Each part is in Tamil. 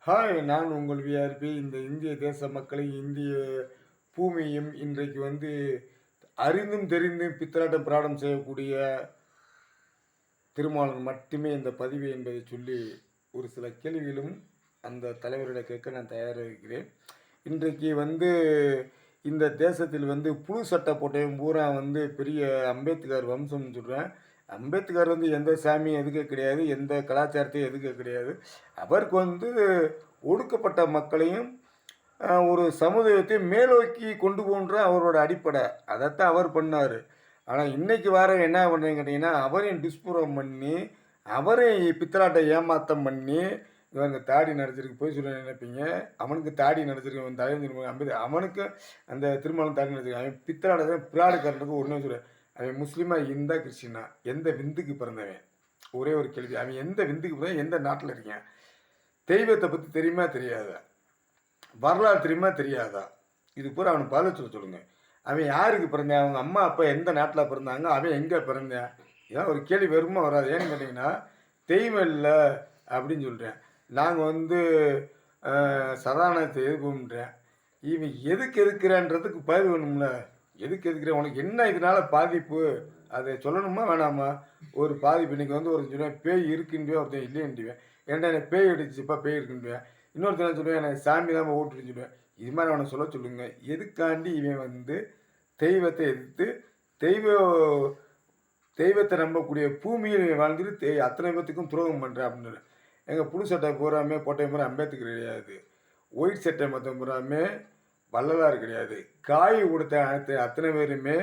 ஹாய், நான் உங்கள் விஆர்பி. இந்த இந்திய தேச மக்களை, இந்திய பூமியையும் இன்றைக்கு அறிந்தும் தெரிந்தும் பித்தலாட்டம் பிராடம் செய்யக்கூடிய திருமாவளவன் மட்டுமே இந்த பதிவு என்பதை சொல்லி ஒரு சில கேள்விகளும் அந்த தலைவரிடம் கேட்க நான் தயாராக இருக்கிறேன். இன்றைக்கு இந்த தேசத்தில் புழு சட்டை போட்டவன் பூரா பெரிய அம்பேத்கர் வம்சம்னு சொல்கிறேன். அம்பேத்கர் எந்த சாமியும் எதுக்க கிடையாது, எந்த கலாச்சாரத்தையும் எதுக்க கிடையாது. அவருக்கு ஒடுக்கப்பட்ட மக்களையும் ஒரு சமுதாயத்தையும் மேலோக்கி கொண்டு போன்ற அவரோட அடிப்படை. அதைத்தான் அவர் பண்ணார். ஆனால் இன்றைக்கி என்ன பண்ணுறீங்க கேட்டிங்கன்னா, அவரையும் டிஸ்பூரம் பண்ணி, அவரையும் பித்தலாட்டை ஏமாத்தம் பண்ணி, இவங்க தாடி நடிச்சிருக்கு போய் சொல்ல நினைப்பீங்க. அவனுக்கு தாடி நடிச்சிருக்கு, அவன் தலைவர் அம்பேத்கர், அவனுக்கு அந்த திருமணம் தாடி நடிச்சிருக்கு. அவன் பித்தலாட்ட பிராடுக்காரனுக்கு ஒன்றே சொல்ல, அவன் முஸ்லீமாக இருந்தால் கிறிஸ்டினா, எந்த விந்துக்கு பிறந்தவன்? ஒரே ஒரு கேள்வி, அவன் எந்த விந்துக்கு பிறந்த, எந்த நாட்டில் இருக்கான்? தெய்வத்தை பற்றி தெரியுமா தெரியாதா? வரலாறு தெரியுமா தெரியாதா? இது பூரா அவனுக்கு பதில் சொல்லுங்கள். அவன் யாருக்கு பிறந்தான்? அவங்க அம்மா அப்பா எந்த நாட்டில் பிறந்தாங்க? அவன் எங்கே பிறந்தான்? இதான் ஒரு கேள்வி வருமா வராது. ஏன்னு கேட்டிங்கன்னா, தெய்வம் இல்லை அப்படின்னு சொல்கிறேன். நாங்கள் சதானத்தை எதிர்ப்புன்றேன். இவன் எதுக்கு எதுக்குறான்றதுக்கு பதில் வேணும்ல. எதுக்கு எதுக்குறேன், உனக்கு என்ன இதனால் பாதிப்பு, அதை சொல்லணுமா வேணாமா? ஒரு பாதிப்பு இன்றைக்கி ஒரு சொல்லுவேன், பேய் இருக்குன்னுவேன், ஒருத்தன் இல்லைன்னுவேன். ஏன்டா எனக்கு பேய் அடிச்சுப்பா, பேய் இருக்குன்னுவேன். இன்னொருத்தர் சொல்லுவேன், எனக்கு சாமி தான் ஓட்டுன்னு சொல்லுவேன். இது மாதிரி அவனை சொல்ல சொல்லுங்க. எதுக்காண்டி இவன் தெய்வத்தை எதிர்த்து தெய்வத்தை நம்பக்கூடிய பூமியில் வாழ்ந்துட்டு அத்தனை பேத்துக்கும் துரோகம் பண்ணுறேன் அப்படின்னு. எங்கள் புது சட்டை பூராமே போட்டை பூரா அம்பேத்கர் கிடையாது. ஒயிட் சட்டை மொத்தம் பூராமே வள்ளலார் கிடையாது. காய் கொடுத்த அத்தனை பேருமே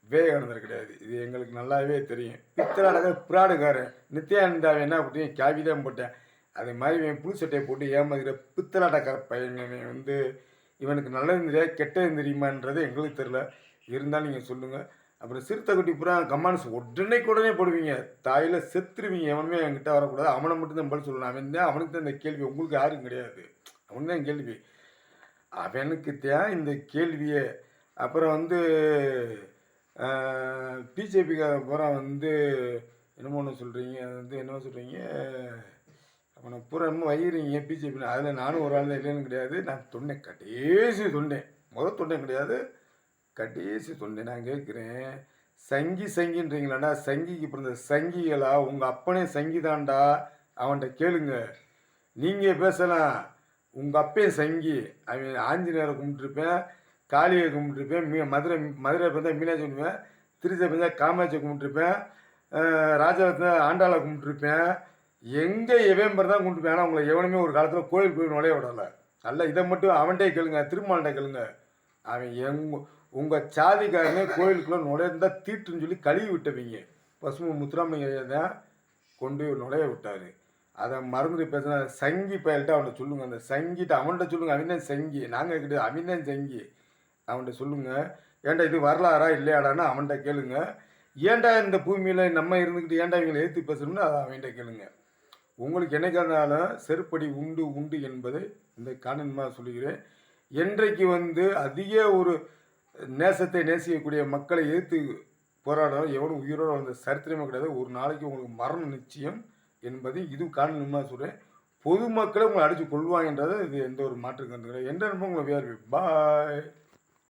விவேகானந்தர் கிடையாது. இது எங்களுக்கு நல்லாவே தெரியும். பித்தலாட பிராடுக்காரன் நித்யானந்தாவை என்ன போட்டேன், காவி தான் போட்டேன். அதே மாதிரி இவன் புது சட்டையை போட்டு ஏமாதிக்கிற பித்தலாட்டக்கார பையன் இவனுக்கு நல்லது தெரியாது, கெட்டது தெரியுமான்றது எங்களுக்கு தெரில. இருந்தாலும் நீங்கள் சொல்லுங்கள். அப்புறம் சிறுத்தை குட்டி பூரா கமான்ஸ் உடனே போடுவீங்க, தாயில் செத்துருவீங்க. எவனுமே என்கிட்ட வரக்கூடாது, அவனை மட்டும்தான் பதில் சொல்லணும். அவனுக்கு தான் இந்த கேள்வி, உங்களுக்கு யாரும் கிடையாது. அவனுக்கு தான் கேள்வி, அவனுக்கு தான் இந்த கேள்வியே. அப்புறம் பிஜேபிக்கார பூரா என்னமோ ஒன்று சொல்கிறீங்க, என்னமோ சொல்கிறீங்க, அவனை பூரா என்னமோ வைகிறீங்க பிஜேபி. அதில் நானும் ஒரு ஆள் தான் இல்லைன்னு கிடையாது. நான் தொண்டேன், கடைசி தொண்டேன், முதல் தொண்டேன் கிடையாது, கடைசி தொண்டை. நான் கேட்குறேன், சங்கின்றீங்களாண்டா, சங்கிக்கு பிறந்த சங்கிகளா? உங்கள் அப்பனே சங்கிதான்டா, அவன்கிட்ட கேளுங்க. நீங்கள் பேசலாம், உங்கள் அப்பையும் சங்கி. அவன் ஆஞ்சநேயரை கும்பிட்டுருப்பேன், காளியை கும்பிட்டுருப்பேன், மதுரை பிறந்தா மீனாட்சி கும்பிடுவேன், திருச்சி பிறந்தா காமாட்சியை கும்பிட்டுருப்பேன், ராஜாவத்தை ஆண்டாளை கும்பிட்டுருப்பேன். எங்கே எவன் பிறந்தா கும்பிட்டுருப்பேன். ஆனால் உங்களை எவனுமே ஒரு காலத்தில் கோயில் போய் நுழைய விடலை. நல்லா இதை மட்டும் அவன்கிட்டே கேளுங்க, திருமால்கிட்ட கேளுங்க. அவன் உங்கள் சாதிக்காரனே கோயிலுக்குள்ளே நுழையிருந்தால் தீட்டுன்னு சொல்லி கழுவி விட்டவங்க. பசும முத்துராமலிங்க தான் கொண்டு நுழைய விட்டார். அதை மறந்துட்டு பேசுனா சங்கி பயல்கிட்ட அவன்கிட்ட சொல்லுங்கள். அந்த சங்கிட்ட அவன்கிட்ட சொல்லுங்கள், அவன் தான் சங்கி, நாங்கள் கிடையாது, அவன் தான் சங்கி. அவன்கிட்ட சொல்லுங்கள், ஏன்டா இது வரலாறா இல்லையாடான்னு அவன்கிட்ட கேளுங்க. ஏன்டா இந்த பூமியில் நம்ம இருந்துக்கிட்டு ஏன்டா இவங்களை எழுத்து பேசணும்னு அதை அவன்கிட்ட கேளுங்க. உங்களுக்கு என்னைக்கானாலும் செருப்படி உண்டு என்பதை இந்த காரணமாக சொல்லுகிறேன். என்றைக்கு அதிக ஒரு நேசத்தை நேசிக்கக்கூடிய மக்களை எதிர்த்து போராடுறோம், எவனும் உயிரோடு வந்த சரித்திரமே கிடையாது. ஒரு நாளைக்கு உங்களுக்கு மரணம் நிச்சயம் என்பது இது காரணமாக சொல்கிறேன். பொதுமக்களை உங்களை அடித்து கொள்வாங்கன்றது இது எந்த ஒரு மாற்று கருத்து கிடையாது. என்ற உங்களை விஆர்பி. பாய்.